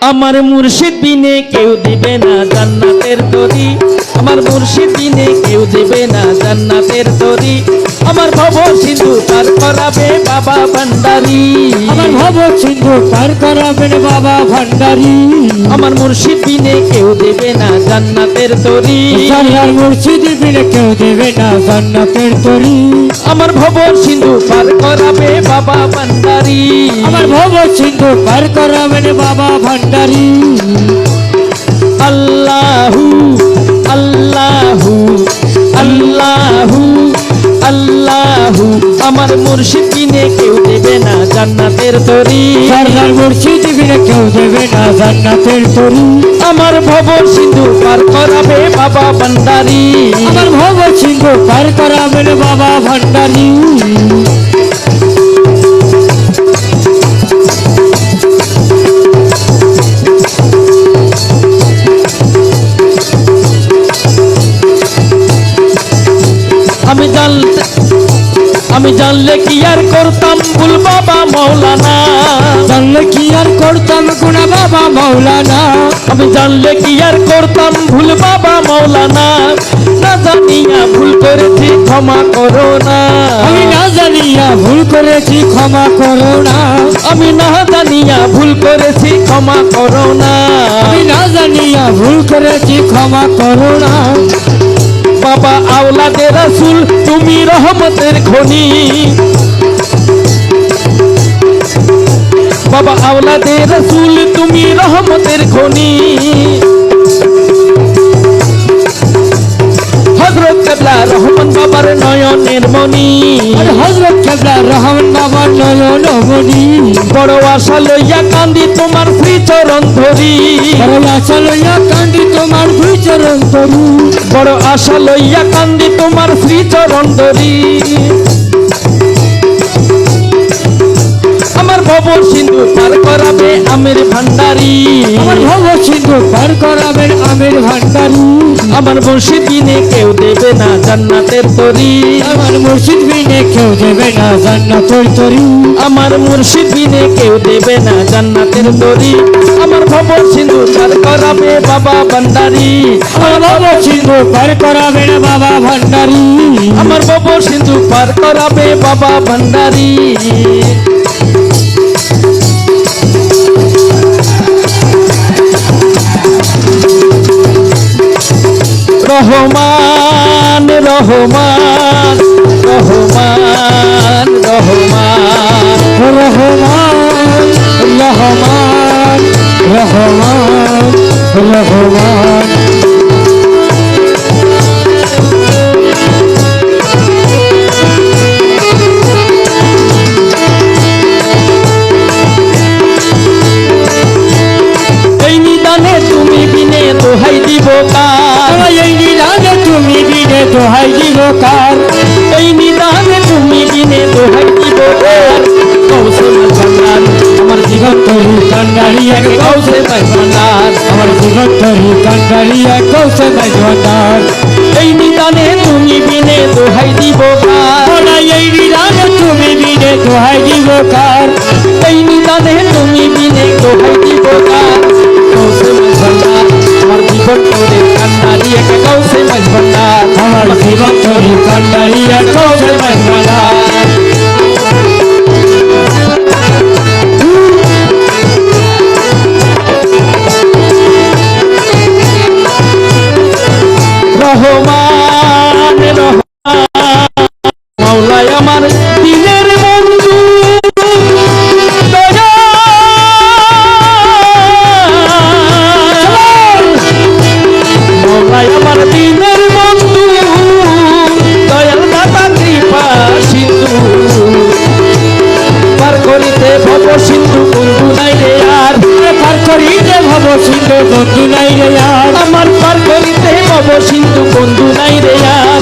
আমার মুর্শিদ বিনে কেউ দিবে না জান্নাতের তরি, আমার মুর্শিদ বিনে কেউ দিবে না জান্নাতের তরি। আমার ভব সিন্ধু পার করাবে বাবা ভান্ডারি, আমার ভব সিন্ধু পার করাবেন বাবা ভান্ডারি। আমার মুর্শিদ বিনে কেউ দেবে না জান্নাতের তরি, আমার মুর্শিদ বিনে কেউ দেবে না জান্নাতের তরি। আমার ভব সিন্ধু পার করাবে বাবা ভান্ডারি, আমার ভব সিন্ধু পার করাবেন বাবা ভান্ডারি। আল্লাহু আল্লাহু আল্লাহু আল্লাহু, আমার মুর্শিদ বিনে কেউ দেবে না জান্নাতের তরি, সরদার মুর্শিদ বিনে কেউ দেবে না জান্নাতের তরি। আমার ভব সিন্ধু পার করাবে বাবা ভান্ডারি, আমার ভব সিন্ধু পার করাবেন বাবা ভান্ডারি। আমি জানলে কি আর করতাম ভুল বাবা মৌলানা, জানলে কি আর করতাম গুনা বাবা মৌলানা। আমি জানলে কি আর করতাম ভুল বাবা মৌলানা, না জানিয়া ভুল করেছি ক্ষমা করো না, আমি না জানিয়া ভুল করেছি ক্ষমা করো না। আমি না জানিয়া ভুল করেছি ক্ষমা করো না, আমি না জানিয়া ভুল করেছি ক্ষমা করো না। বাবা আওলাদে রাসূল তুমি রহমতের খনি, বাবা আওলাদে রাসূল তুমি রহমতের খনি। হযরত কেবলা রহমান বাবার নয়নের মনি, হযরত কেবলা রহমান বাবার নয়ন মনি। বড় আশা লইয়া কান্দি তোমার শ্রীচরণ ধরি, বড় আশা লইয়া কান্দি তোমার শ্রীচরণ ধরি, বড় আশা লইয়া কান্দি তোমার শ্রীচরণ ধরি। আমার ভব সিন্ধু পার করাবে আমির ভান্ডারি, আমার ভব সিন্ধু পার করাবেন আমির ভান্ডারি। আমার মুর্শিদ বিনে কেউ দেবে না জান্নাতের তরি, আমার মুর্শিদ বিনে কেউ দেবে না জান্নাতের তরি, আমার মুর্শিদ বিনে কেউ দেবে না জান্নাতের তরি। আমার ভব সিন্ধু পার করাবে বাবা ভান্ডারি, আমার ভব সিন্ধু পার করাবেন বাবা ভান্ডারি, আমার ভব সিন্ধু পার করাবে বাবা ভান্ডারি। রহমান রহমান রহমান রহমান রহমান রহমান রহমান রহমান। এই নিদানে তুমি বিনে দোহাই দিব কার, এই নিদানে তুমি বিনে দোহাই দিব কার, এই নিদানে তুমি বিনে দোহাই দিব কার। কৌশে ভান্ডার আমার জীবন তরি কান্ডারি এক কৌশে ভান্ডার, আমার জীবন তরি কান্ডারি এক কৌশে ভান্ডার। এই নিদানে তুমি বিনে দোহাই দিব কার, এই নিদানে তুমি বিনে দোহাই দিব কার, এই নিদানে তুমি বিনে দোহাই দিব কার। কৌশে ভান্ডার আমার জীবন তোরে কান্ডারি এক কৌশে ভান্ডার, আমার জীবন তরি কান্ডারি এক কৌশে ভান্ডার। রহমান রহমান মাওলাই আমার দিনের বন্ধু, মাওলাই আমার দিনের বন্ধু, দয়াল দাতা কৃপা সিন্ধু, পার করিতে ভব সিন্ধু বন্ধু নাই রে আর, পার করিতে ভব সিন্ধু বন্ধু নাই রে আর, আমার পার করিতে ভব সিন্ধু বন্ধু নাই রে আর।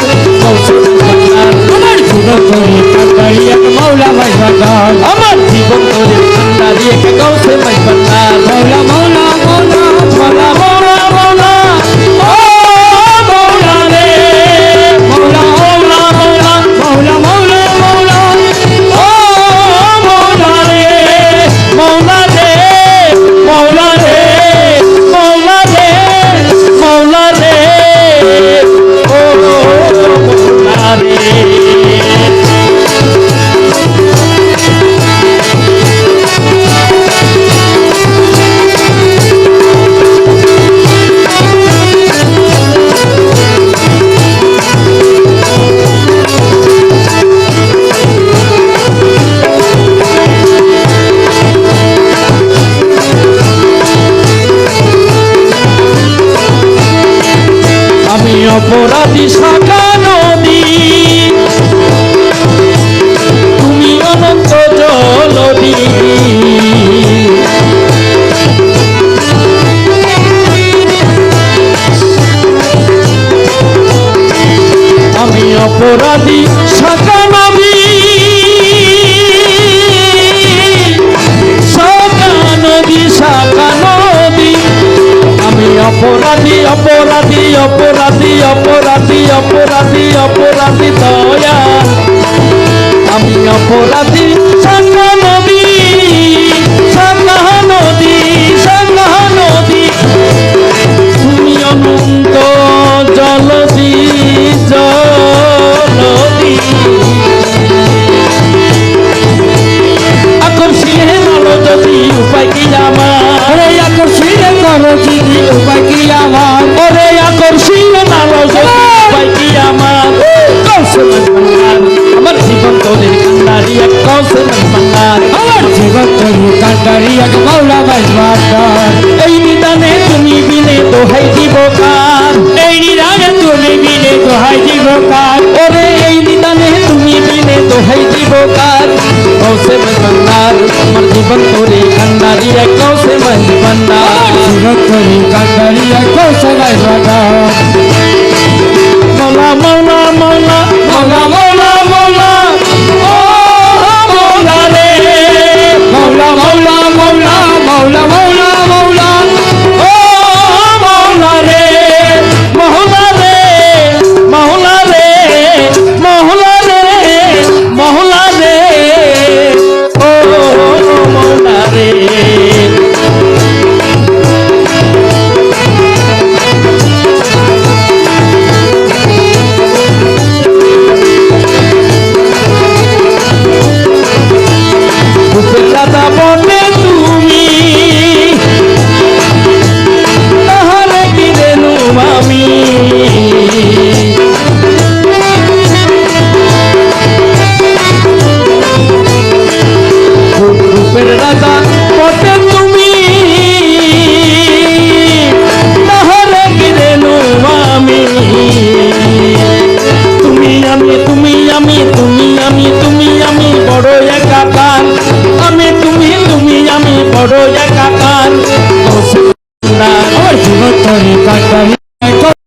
আমার জীবন তরি কান্ডারি এক মৌলা ভাই ভান্ডার, আমার জীবন তোরে কান্ডারি এক কৌশে ভান্ডার। মৌলা মৌলা মৌলা মৌলা মৌলা মৌলা ও মৌলা রে, মৌলা মৌলা মৌলা মৌলা মৌলা মৌলা ও মৌলা রে, মৌলা রে মৌলা রে অপরাধী শাখা নদী তুমি অনন্ত জলধি আমি অপরাধী শাখা নদী শাখা নদী শাখা নদী আমি অপরাধী অপরাধী অপরাধী অপরাধী অপরাধী অপরাধী দয়াল আমি অপরাধী শাখা নদী শাখা নদী শাখা নদী তুমি অনন্ত জলধি জলধি আকর্ষিয়ে নালো যদি উপায় কি আমার ওরে আকর্ষিয়ে করো যদি উপায় কি আমার ওরে আকর্ষিয়ে নালো যদি উপায় কি আমার কৌশল ভান্ডার আমার জীবন তোদের কান্ডারি এক কৌশল ভান্ডার আমার জীবন তরু কান্ডারি এক মাওলা ভান্ডার এই নিদানে তুমি বিনে দোহাই দিব কার এই নিরাগে তুমি মিলে দোহাই দিব কার ওরে এই নিদানে তুমি বিনে দোহাই দিব কার কৌশল ভান্ডার আমার জীবন তোরে কান্ডারি এক কৌশল ভান্ডার জীবন তরু কান্ডারি এক কৌশল ভান্ডার মৌলা মৌলা মৌলা মৌলা মৌলা মৌলা ও মৌলা রে মাওলা মাওলা মাওলা মাওলা মাওলা মাওলা ও মৌলা রে মৌলা রে মৌলা রে মৌলা রে মৌলা রে ও মৌলা রে দাদা বনে তুমি তাহারে কি দেনু আমি রূপের রাজা বটে তুমি তাহারে কি দেনু আমি তুমি আমি তুমি আমি তুমি আমি তুমি আমি বড় একাকার আমি তুমি তুমি আমি বড় একাকার আমার জীবন তরু কান্ডারি